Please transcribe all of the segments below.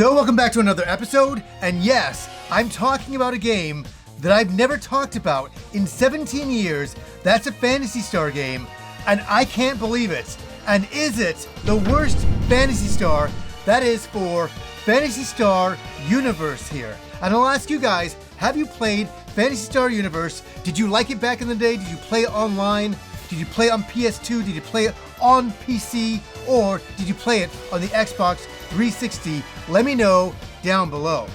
So welcome back to another episode, and yes, I'm talking about a game that I've never talked about in 17 years. That's a Phantasy Star game, and I can't believe it. And is it the worst Phantasy Star? That is for Phantasy Star Universe here. And I'll ask you guys, have you played Phantasy Star Universe? Did you like it back in the day? Did you play it online? Did you play it on PS2? Did you play it on PC? Or did you play it on the Xbox 360? Let me know down below.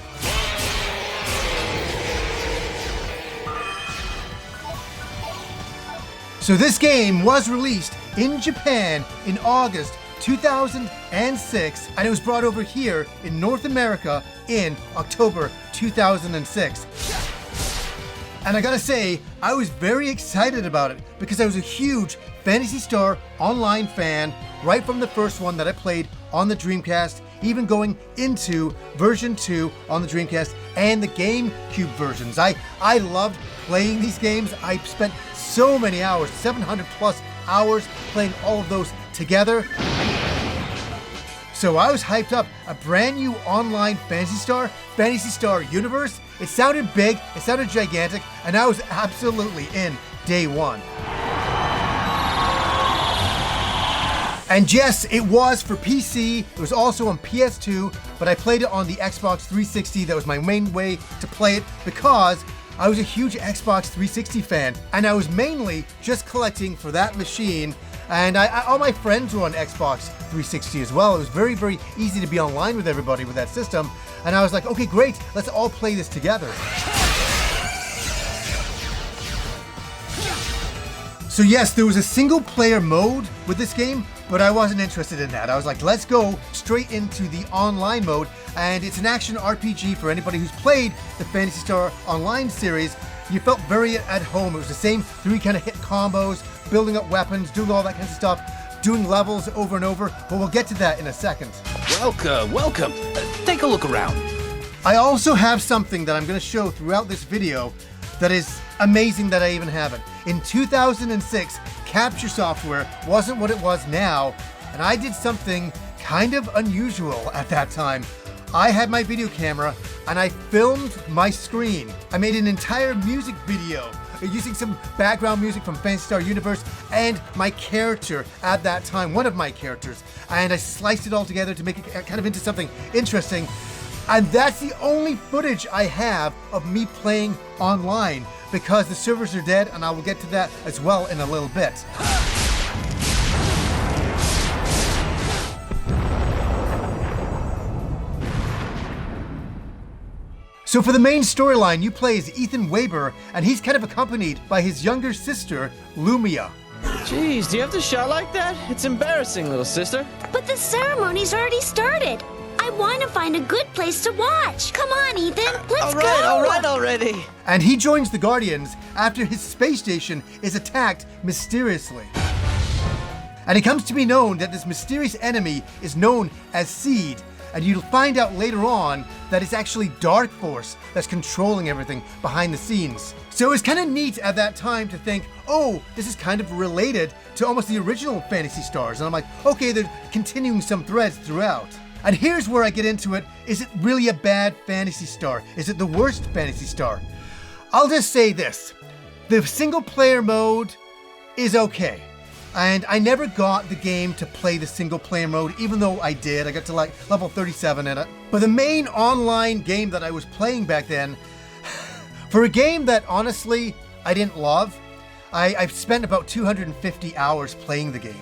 So this game was released in Japan in August 2006, and it was brought over here in North America in October 2006. And I gotta say, I was very excited about it because I was a huge Phantasy Star Online fan right from the first one that I played on the Dreamcast, even going into version 2 on the Dreamcast and the GameCube versions. I loved playing these games. I spent so many hours, 700 plus hours playing all of those together. So I was hyped up. A brand new online Phantasy Star Universe. It sounded big, it sounded gigantic, and I was absolutely in day one. And yes, it was for PC, it was also on PS2, but I played it on the Xbox 360. That was my main way to play it because I was a huge Xbox 360 fan, and I was mainly just collecting for that machine. And all my friends were on Xbox 360 as well. It was very, very easy to be online with everybody with that system. And I was like, okay, great, let's all play this together. So yes, there was a single player mode with this game, but I wasn't interested in that. I was like, let's go straight into the online mode. And it's an action RPG for anybody who's played the Phantasy Star Online series. You felt very at home. It was the same 3 kind of hit combos, building up weapons, doing all that kind of stuff, doing levels over and over, but we'll get to that in a second. Welcome. Take a look around. I also have something that I'm going to show throughout this video that is amazing that I even have it. In 2006, capture software wasn't what it was now, and I did something kind of unusual at that time. I had my video camera and I filmed my screen. I made an entire music video using some background music from Phantasy Star Universe and my character at that time, one of my characters, and I sliced it all together to make it kind of into something interesting. And that's the only footage I have of me playing online because the servers are dead, and I will get to that as well in a little bit. So for the main storyline, you play as Ethan Weber, and he's kind of accompanied by his younger sister, Lumia. Jeez, do you have to shout like that? It's embarrassing, little sister. But the ceremony's already started. I want to find a good place to watch. Come on, Ethan, let's go. All right already. And he joins the Guardians after his space station is attacked mysteriously. And it comes to be known that this mysterious enemy is known as Seed. And you'll find out later on that it's actually Dark Force that's controlling everything behind the scenes. So it's kind of neat at that time to think, oh, this is kind of related to almost the original Phantasy Stars. And I'm like, okay, they're continuing some threads throughout. And here's where I get into it. Is it really a bad Phantasy Star? Is it the worst Phantasy Star? I'll just say this. The single player mode is okay. And I never got the game to play the single player mode, even though I did. I got to like level 37 in it. But the main online game that I was playing back then, for a game that honestly I didn't love, I've spent about 250 hours playing the game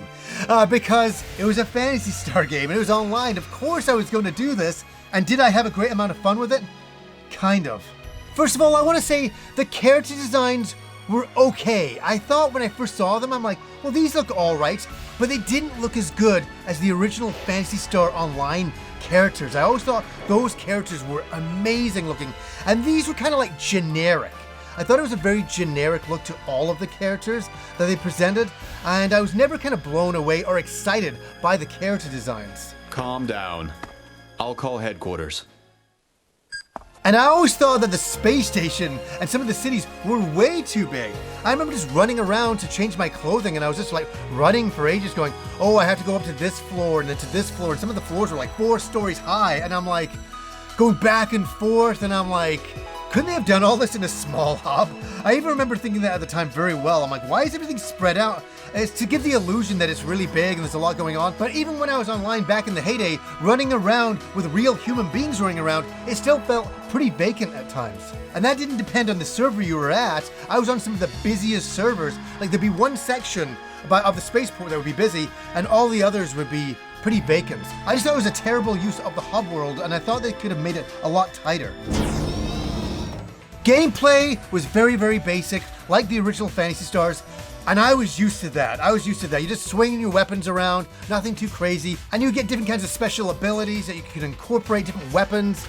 because it was a Phantasy Star game and it was online. Of course I was going to do this. And did I have a great amount of fun with it? Kind of. First of all, I want to say the character designs were okay. I thought when I first saw them, I'm like, well, these look all right, but they didn't look as good as the original Phantasy Star Online characters. I always thought those characters were amazing looking, and these were kind of like generic. I thought it was a very generic look to all of the characters that they presented, and I was never kind of blown away or excited by the character designs. Calm down. I'll call headquarters. And I always thought that the space station and some of the cities were way too big. I remember just running around to change my clothing, and I was just like running for ages going, oh, I have to go up to this floor and then to this floor. And some of the floors were like 4 stories high. And I'm like, going back and forth, and I'm like, couldn't they have done all this in a small hub? I even remember thinking that at the time very well. I'm like, why is everything spread out? It's to give the illusion that it's really big and there's a lot going on. But even when I was online back in the heyday, running around with real human beings running around, it still felt pretty vacant at times. And that didn't depend on the server you were at. I was on some of the busiest servers. Like there'd be one section of the spaceport that would be busy, and all the others would be pretty vacant. I just thought it was a terrible use of the hub world, and I thought they could have made it a lot tighter. Gameplay was very, very basic, like the original Phantasy Stars, and I was used to that. You're just swinging your weapons around, nothing too crazy, and you get different kinds of special abilities that you can incorporate different weapons.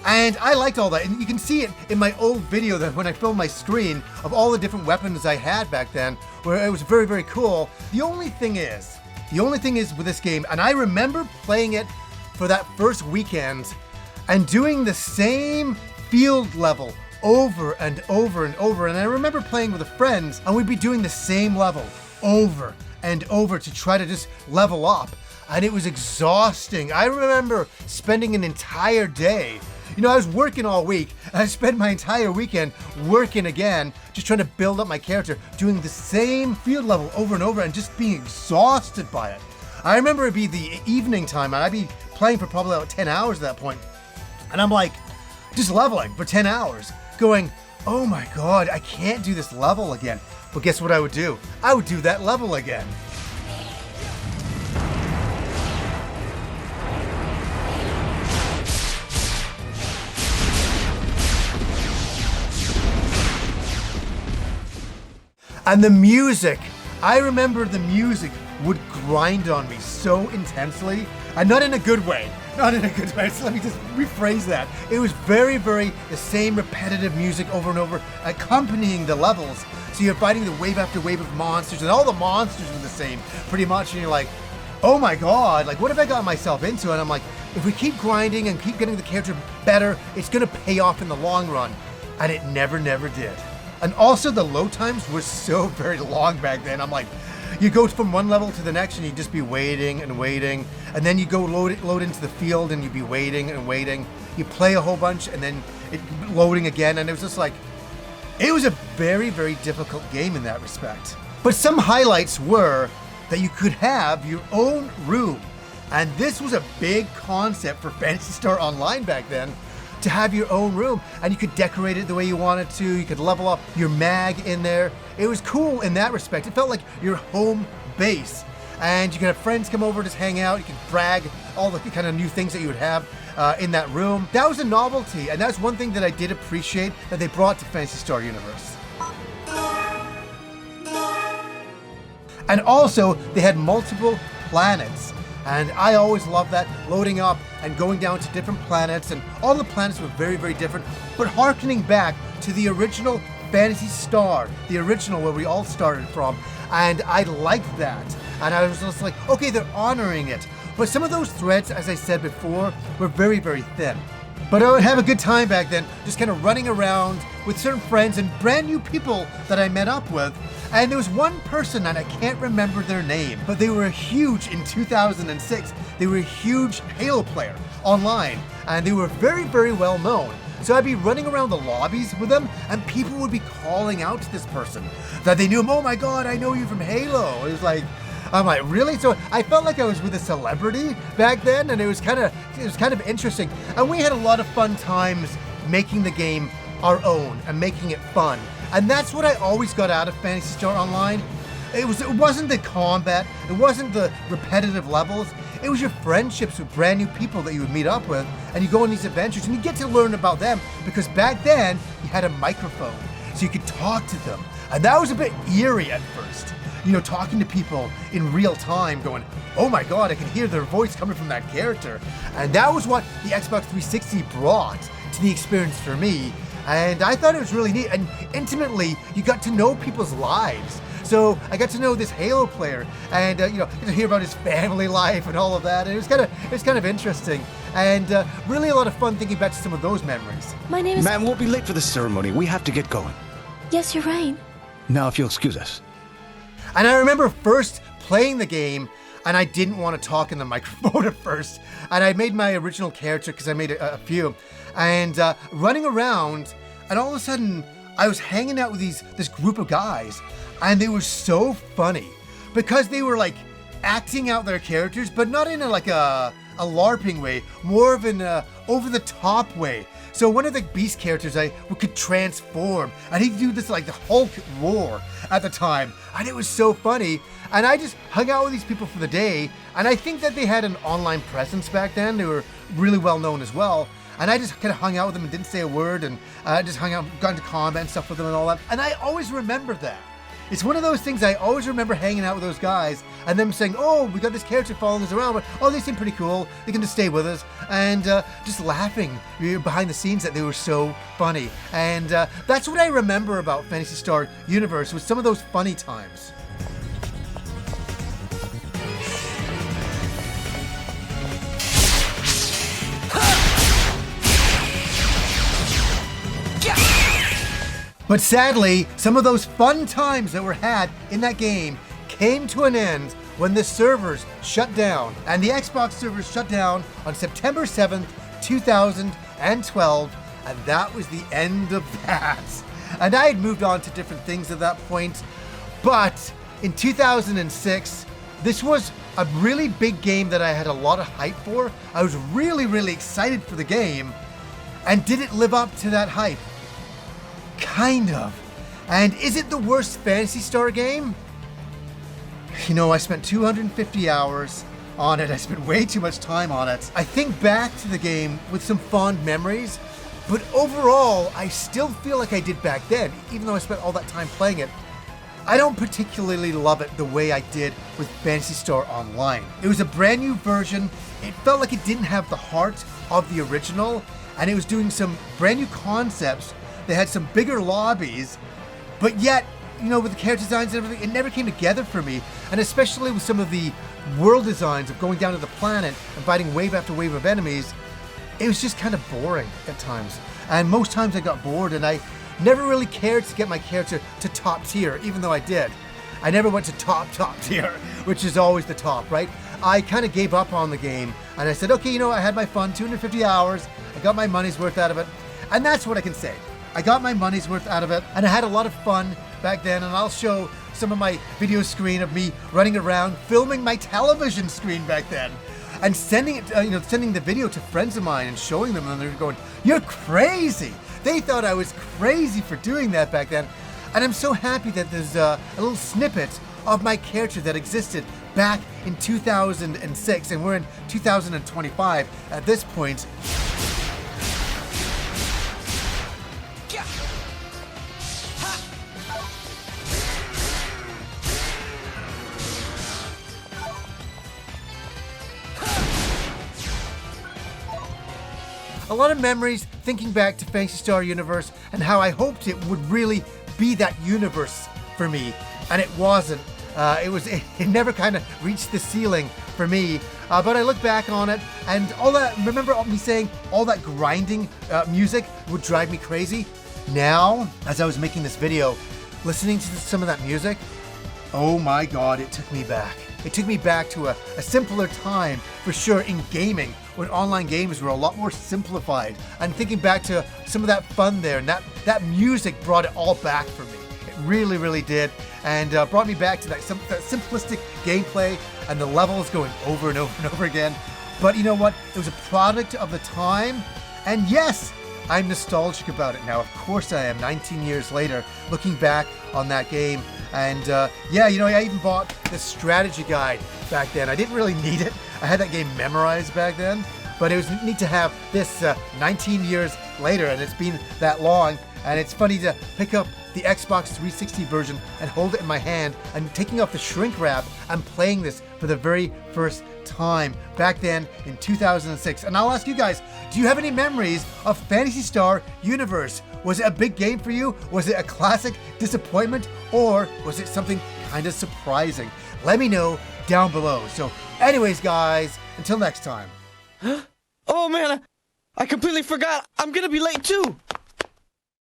And I liked all that, and you can see it in my old video that when I filmed my screen of all the different weapons I had back then, where it was very, very cool. The only thing is with this game, and I remember playing it for that first weekend and doing the same field level over and over and over. And I remember playing with friends, and we'd be doing the same level over and over to try to just level up. And it was exhausting. I remember spending an entire day. You know, I was working all week, and I spent my entire weekend working again, just trying to build up my character, doing the same field level over and over, and just being exhausted by it. I remember it'd be the evening time, and I'd be playing for probably about 10 hours at that point. And I'm like, just leveling for 10 hours, going, oh my God, I can't do this level again. But guess what I would do? I would do that level again. And the music, I remember the music would grind on me so intensely, and not in a good way, so let me just rephrase that. It was very, very the same repetitive music over and over, accompanying the levels. So you're fighting the wave after wave of monsters, and all the monsters were the same, pretty much, and you're like, oh my God, like what have I got myself into? And I'm like, if we keep grinding and keep getting the character better, it's gonna pay off in the long run. And it never did. And also the load times were so very long back then. I'm like, you go from one level to the next and you'd just be waiting and waiting. And then you go load into the field and you'd be waiting and waiting. You play a whole bunch and then it loading again. And it was just like, it was a very, very difficult game in that respect. But some highlights were that you could have your own room. And this was a big concept for Phantasy Star Online back then, to have your own room, and you could decorate it the way you wanted to. You could level up your mag in there. It was cool in that respect. It felt like your home base, and you could have friends come over, just hang out. You could brag all the kind of new things that you would have in that room. That was a novelty, and that's one thing that I did appreciate that they brought to Phantasy Star Universe. And also, they had multiple planets. And I always loved that, loading up and going down to different planets, and all the planets were very, very different, but hearkening back to the original Phantasy Star, the original where we all started from, and I liked that. And I was just like, okay, they're honoring it. But some of those threads, as I said before, were very, very thin. But I would have a good time back then, just kind of running around with certain friends and brand new people that I met up with. And there was one person, and I can't remember their name, but they were huge in 2006. They were a huge Halo player online, and they were very, very well known. So I'd be running around the lobbies with them, and people would be calling out to this person that they knew him. Oh my God, I know you from Halo. It was like, I'm like, really? So I felt like I was with a celebrity back then, and it was kind of interesting. And we had a lot of fun times making the game our own and making it fun. And that's what I always got out of Phantasy Star Online. It wasn't the combat, it wasn't the repetitive levels, it was your friendships with brand new people that you would meet up with, and you go on these adventures and you get to learn about them, because back then you had a microphone, so you could talk to them. And that was a bit eerie at first. You know, talking to people in real time, going, oh my God, I can hear their voice coming from that character. And that was what the Xbox 360 brought to the experience for me. And I thought it was really neat. And intimately, you got to know people's lives. So I got to know this Halo player, and get to hear about his family life and all of that. And it was kind of interesting, and really a lot of fun thinking back to some of those memories. My name is... Ma'am, we'll be late for the ceremony. We have to get going. Yes, you're right. Now, if you'll excuse us. And I remember first playing the game, and I didn't want to talk in the microphone at first. And I made my original character, because I made a few, and running around, and all of a sudden, I was hanging out with this group of guys, and they were so funny, because they were like acting out their characters, but not in a LARPing way, more of an over-the-top way. So one of the Beast characters could transform, and he'd do this like the Hulk roar at the time, and it was so funny. And I just hung out with these people for the day, and I think that they had an online presence back then. They were really well known as well, and I just kind of hung out with them and didn't say a word, and just hung out, got into combat and stuff with them and all that. And I always remember that. It's one of those things I always remember hanging out with those guys and them saying, oh, we got this character following us around, but oh, they seem pretty cool. They can just stay with us, and just laughing behind the scenes that they were so funny. And that's what I remember about Phantasy Star Universe, was some of those funny times. But sadly, some of those fun times that were had in that game came to an end when the servers shut down. And the Xbox servers shut down on September 7th, 2012, and that was the end of that. And I had moved on to different things at that point, but in 2006, this was a really big game that I had a lot of hype for. I was really, really excited for the game, and did it live up to that hype? Kind of. And is it the worst Phantasy Star game? You know, I spent 250 hours on it. I spent way too much time on it. I think back to the game with some fond memories, but overall, I still feel like I did back then, even though I spent all that time playing it. I don't particularly love it the way I did with Phantasy Star Online. It was a brand new version. It felt like it didn't have the heart of the original, and it was doing some brand new concepts. They had some bigger lobbies, but yet, with the character designs and everything, it never came together for me. And especially with some of the world designs of going down to the planet and fighting wave after wave of enemies, it was just kind of boring at times. And most times I got bored, and I never really cared to get my character to top tier, even though I did. I never went to top tier, which is always the top, right? I kind of gave up on the game, and I said, okay, I had my fun, 250 hours, I got my money's worth out of it, and that's what I can say. I got my money's worth out of it, and I had a lot of fun back then, and I'll show some of my video screen of me running around, filming my television screen back then, and sending it, sending the video to friends of mine and showing them, and they're going, "You're crazy!" They thought I was crazy for doing that back then, and I'm so happy that there's a little snippet of my character that existed back in 2006, and we're in 2025 at this point. A lot of memories thinking back to Phantasy Star Universe and how I hoped it would really be that universe for me, and it wasn't. It never kind of reached the ceiling for me, but I look back on it, and all that, remember me saying all that grinding music would drive me crazy? Now, as I was making this video, listening to some of that music, oh my god, it took me back. It took me back to a simpler time, for sure, in gaming, when online games were a lot more simplified. And thinking back to some of that fun there, and that music brought it all back for me. It really, really did, and brought me back to that simplistic gameplay and the levels going over and over and over again. But you know what? It was a product of the time, and yes, I'm nostalgic about it now. Of course I am, 19 years later, looking back on that game. And yeah, I even bought the strategy guide back then. I didn't really need it. I had that game memorized back then, but it was neat to have this 19 years later, and it's been that long. And it's funny to pick up the Xbox 360 version and hold it in my hand and taking off the shrink wrap and playing this for the very first time back then in 2006. And I'll ask you guys, do you have any memories of Phantasy Star Universe? Was it a big game for you? Was it a classic disappointment? Or was it something kind of surprising? Let me know down below. So anyways, guys, until next time. Oh man, I completely forgot. I'm gonna be late too.